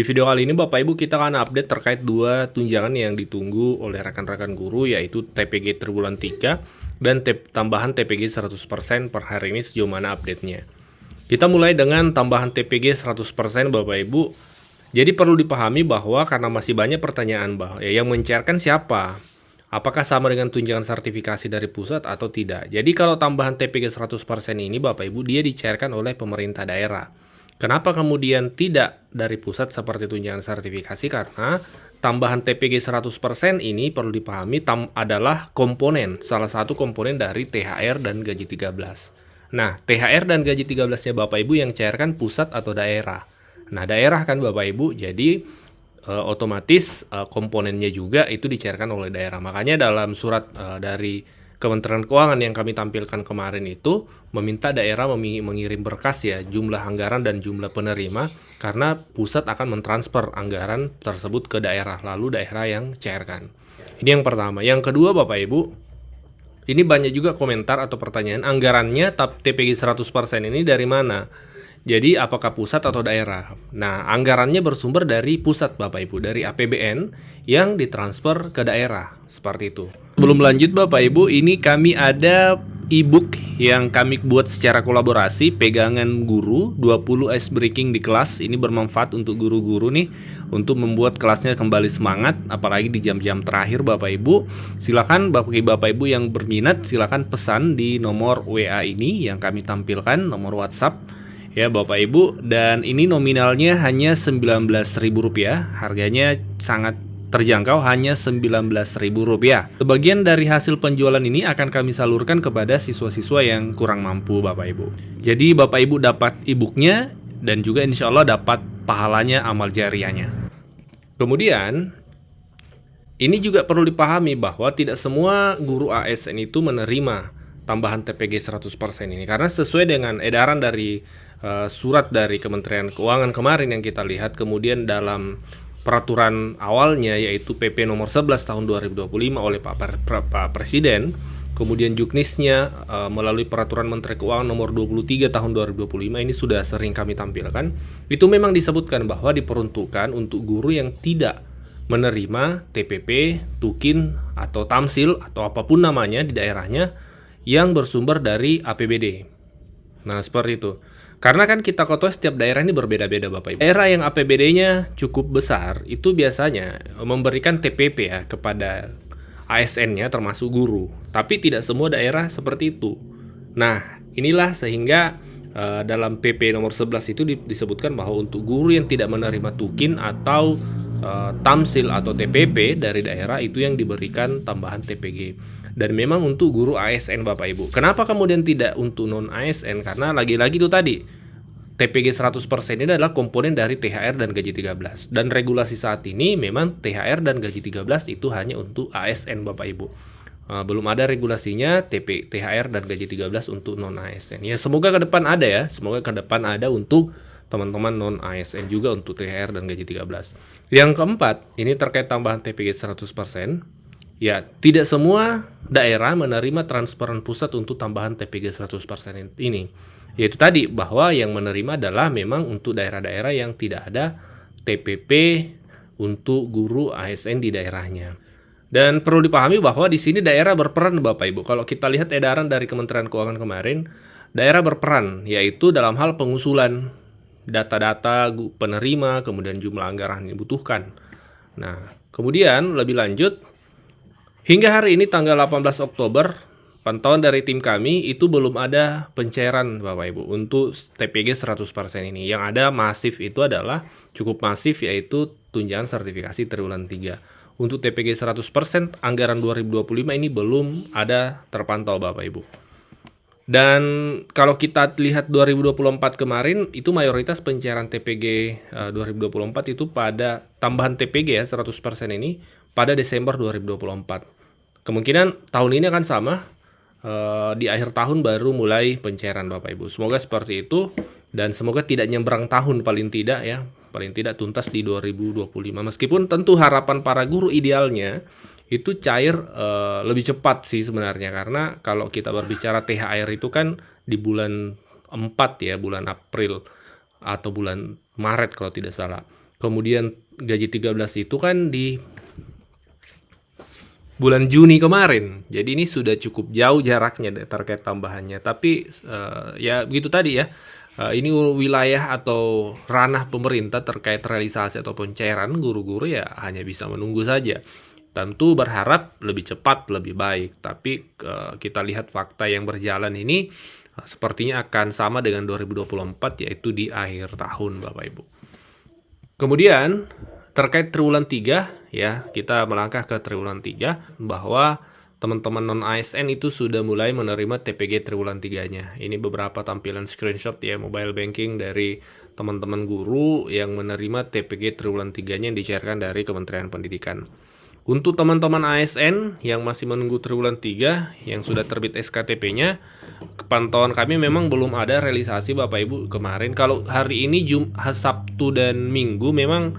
Di video kali ini Bapak Ibu kita akan update terkait dua tunjangan yang ditunggu oleh rekan-rekan guru, yaitu TPG triwulan 3 dan tambahan TPG 100% per hari ini sejauh mana update-nya. Kita mulai dengan tambahan TPG 100% Bapak Ibu. Jadi perlu dipahami bahwa karena masih banyak pertanyaan bahwa yang mencairkan siapa? Apakah sama dengan tunjangan sertifikasi dari pusat atau tidak? Jadi kalau tambahan TPG 100% ini Bapak Ibu dia dicairkan oleh pemerintah daerah. Kenapa kemudian tidak dari pusat seperti tunjangan sertifikasi? Karena tambahan TPG 100% ini perlu dipahami adalah komponen, salah satu komponen dari THR dan gaji 13. Nah, THR dan gaji 13-nya Bapak Ibu yang cairkan pusat atau daerah. Nah, daerah kan Bapak Ibu, jadi otomatis komponennya juga itu dicairkan oleh daerah. Makanya dalam surat dari Kementerian Keuangan yang kami tampilkan kemarin itu meminta daerah mengirim berkas ya, jumlah anggaran dan jumlah penerima, karena pusat akan mentransfer anggaran tersebut ke daerah, lalu daerah yang cairkan. Ini yang pertama. Yang kedua Bapak Ibu, ini banyak juga komentar atau pertanyaan, anggarannya TPG 100% ini dari mana? Jadi apakah pusat atau daerah? Nah, anggarannya bersumber dari pusat Bapak Ibu, dari APBN yang ditransfer ke daerah, seperti itu. Sebelum lanjut Bapak Ibu, ini kami ada e-book yang kami buat secara kolaborasi, pegangan guru, 20 ice breaking di kelas. Ini bermanfaat untuk guru-guru nih, untuk membuat kelasnya kembali semangat, apalagi di jam-jam terakhir Bapak Ibu. Silakan Bapak Ibu yang berminat, silakan pesan di nomor WA ini yang kami tampilkan, nomor WhatsApp. Ya Bapak Ibu, dan ini nominalnya hanya Rp19.000, harganya sangat terjangkau, hanya Rp19.000. Sebagian dari hasil penjualan ini akan kami salurkan kepada siswa-siswa yang kurang mampu Bapak Ibu. Jadi Bapak Ibu dapat e-booknya dan juga insya Allah dapat pahalanya, amal jariahnya. Kemudian ini juga perlu dipahami bahwa tidak semua guru ASN itu menerima tambahan TPG 100% ini, karena sesuai dengan edaran dari surat dari Kementerian Keuangan kemarin yang kita lihat, kemudian dalam peraturan awalnya yaitu PP nomor 11 tahun 2025 oleh Pak Presiden, kemudian juknisnya melalui peraturan Menteri Keuangan nomor 23 tahun 2025, ini sudah sering kami tampilkan. Itu memang disebutkan bahwa diperuntukkan untuk guru yang tidak menerima TPP, tukin, atau tamsil, atau apapun namanya di daerahnya yang bersumber dari APBD. Nah, seperti itu. Karena kan kita ketahui setiap daerah ini berbeda-beda Bapak Ibu. Daerah yang APBD-nya cukup besar itu biasanya memberikan TPP ya kepada ASN-nya termasuk guru. Tapi tidak semua daerah seperti itu. Nah, inilah sehingga dalam PP nomor 11 itu disebutkan bahwa untuk guru yang tidak menerima tukin atau tamsil atau TPP dari daerah itu yang diberikan tambahan TPG. Dan memang untuk guru ASN Bapak Ibu. Kenapa kemudian tidak untuk non ASN? Karena lagi-lagi itu tadi, TPG 100% ini adalah komponen dari THR dan gaji 13. Dan regulasi saat ini memang THR dan gaji 13 itu hanya untuk ASN Bapak Ibu. Belum ada regulasinya THR dan gaji 13 untuk non ASN. Ya semoga ke depan ada ya. Semoga ke depan ada untuk teman-teman non ASN juga untuk THR dan gaji 13. Yang keempat, ini terkait tambahan TPG 100%. Ya, tidak semua daerah menerima transferan pusat untuk tambahan TPG 100% ini. Yaitu tadi bahwa yang menerima adalah memang untuk daerah-daerah yang tidak ada TPP untuk guru ASN di daerahnya. Dan perlu dipahami bahwa di sini daerah berperan Bapak Ibu. Kalau kita lihat edaran dari Kementerian Keuangan kemarin, daerah berperan yaitu dalam hal pengusulan data-data penerima, kemudian jumlah anggaran yang dibutuhkan. Nah, kemudian lebih lanjut, hingga hari ini tanggal 18 Oktober, pantauan dari tim kami itu belum ada pencairan Bapak Ibu untuk TPG 100% ini. Yang ada masif itu adalah cukup masif, yaitu tunjangan sertifikasi triwulan 3. Untuk TPG 100% anggaran 2025 ini belum ada terpantau Bapak Ibu. Dan kalau kita lihat 2024 kemarin itu mayoritas pencairan TPG 2024 itu pada tambahan TPG ya 100% ini pada Desember 2024. Kemungkinan tahun ini akan sama, di akhir tahun baru mulai pencairan Bapak Ibu. Semoga seperti itu dan semoga tidak nyebrang tahun paling tidak ya, paling tidak tuntas di 2025. Meskipun tentu harapan para guru idealnya itu cair lebih cepat sih sebenarnya, karena kalau kita berbicara THR itu kan di bulan 4 ya, bulan April atau bulan Maret kalau tidak salah. Kemudian gaji 13 itu kan di bulan Juni kemarin. Jadi ini sudah cukup jauh jaraknya terkait tambahannya. Tapi ya begitu tadi ya. Ini wilayah atau ranah pemerintah terkait realisasi atau pencairan guru-guru ya hanya bisa menunggu saja. Tentu berharap lebih cepat, lebih baik. Tapi kita lihat fakta yang berjalan ini sepertinya akan sama dengan 2024, yaitu di akhir tahun, Bapak Ibu. Kemudian terkait triwulan 3 ya, kita melangkah ke triwulan 3 bahwa teman-teman non-ASN itu sudah mulai menerima TPG triwulan 3-nya. Ini beberapa tampilan screenshot ya mobile banking dari teman-teman guru yang menerima TPG triwulan 3-nya yang dicairkan dari Kementerian Pendidikan. Untuk teman-teman ASN yang masih menunggu triwulan 3 yang sudah terbit SKTP-nya, pantauan kami memang belum ada realisasi Bapak Ibu kemarin. Kalau hari ini Sabtu dan Minggu memang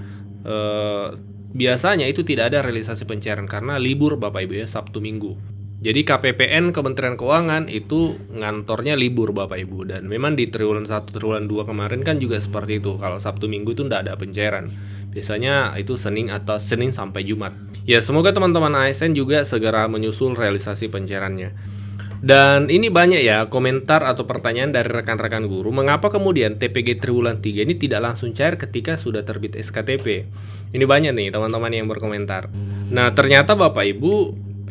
biasanya itu tidak ada realisasi pencairan karena libur Bapak Ibu ya, Sabtu Minggu. Jadi KPPN Kementerian Keuangan itu ngantornya libur Bapak Ibu. Dan memang di triwulan 1, triwulan 2 kemarin kan juga seperti itu. Kalau Sabtu Minggu itu tidak ada pencairan. Biasanya itu Senin sampai Jumat. Ya semoga teman-teman ASN juga segera menyusul realisasi pencairannya. Dan ini banyak ya komentar atau pertanyaan dari rekan-rekan guru, mengapa kemudian TPG triwulan 3 ini tidak langsung cair ketika sudah terbit SKTP? Ini banyak nih teman-teman yang berkomentar. Nah, ternyata Bapak Ibu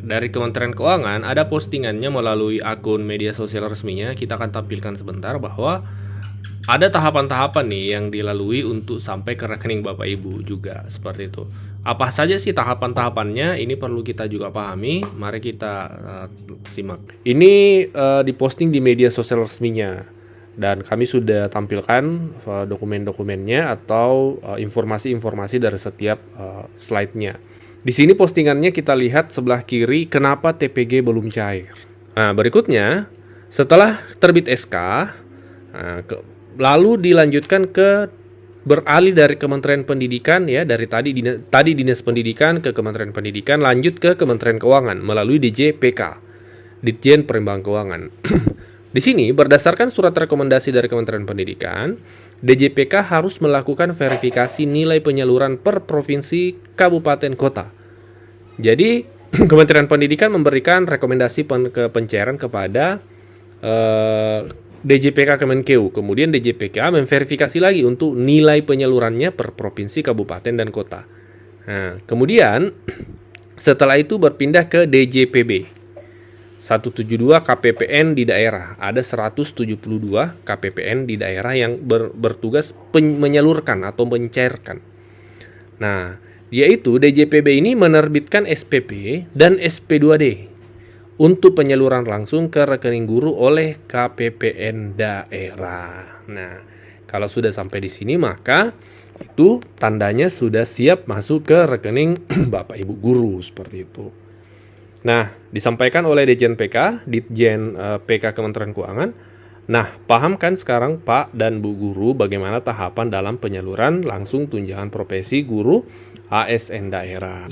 dari Kementerian Keuangan ada postingannya melalui akun media sosial resminya. Kita akan tampilkan sebentar bahwa ada tahapan-tahapan nih yang dilalui untuk sampai ke rekening Bapak Ibu juga, seperti itu. Apa saja sih tahapan-tahapannya? Ini perlu kita juga pahami. Mari kita simak. Ini diposting di media sosial resminya. Dan kami sudah tampilkan dokumen-dokumennya atau informasi-informasi dari setiap slide-nya. Di sini postingannya kita lihat sebelah kiri, kenapa TPG belum cair. Nah, berikutnya, setelah terbit SK, lalu dilanjutkan ke beralih dari Kementerian Pendidikan ya, dari tadi Dinas Pendidikan ke Kementerian Pendidikan, lanjut ke Kementerian Keuangan melalui DJPK, Ditjen Perimbangan Keuangan. Di sini berdasarkan surat rekomendasi dari Kementerian Pendidikan, DJPK harus melakukan verifikasi nilai penyaluran per provinsi, kabupaten, kota. Jadi Kementerian Pendidikan memberikan rekomendasi pencairan kepada DJPK Kemenkeu, kemudian DJPK memverifikasi lagi untuk nilai penyalurannya per provinsi, kabupaten, dan kota. Nah, kemudian setelah itu berpindah ke DJPB 172 KPPN di daerah. Ada 172 KPPN di daerah yang bertugas menyalurkan atau mencairkan. Nah, yaitu DJPB ini menerbitkan SPP dan SP2D untuk penyaluran langsung ke rekening guru oleh KPPN daerah. Nah, kalau sudah sampai di sini maka itu tandanya sudah siap masuk ke rekening Bapak Ibu guru, seperti itu. Nah, disampaikan oleh Ditjen PK Kementerian Keuangan. Nah, paham kan sekarang Pak dan Bu guru bagaimana tahapan dalam penyaluran langsung tunjangan profesi guru ASN daerah.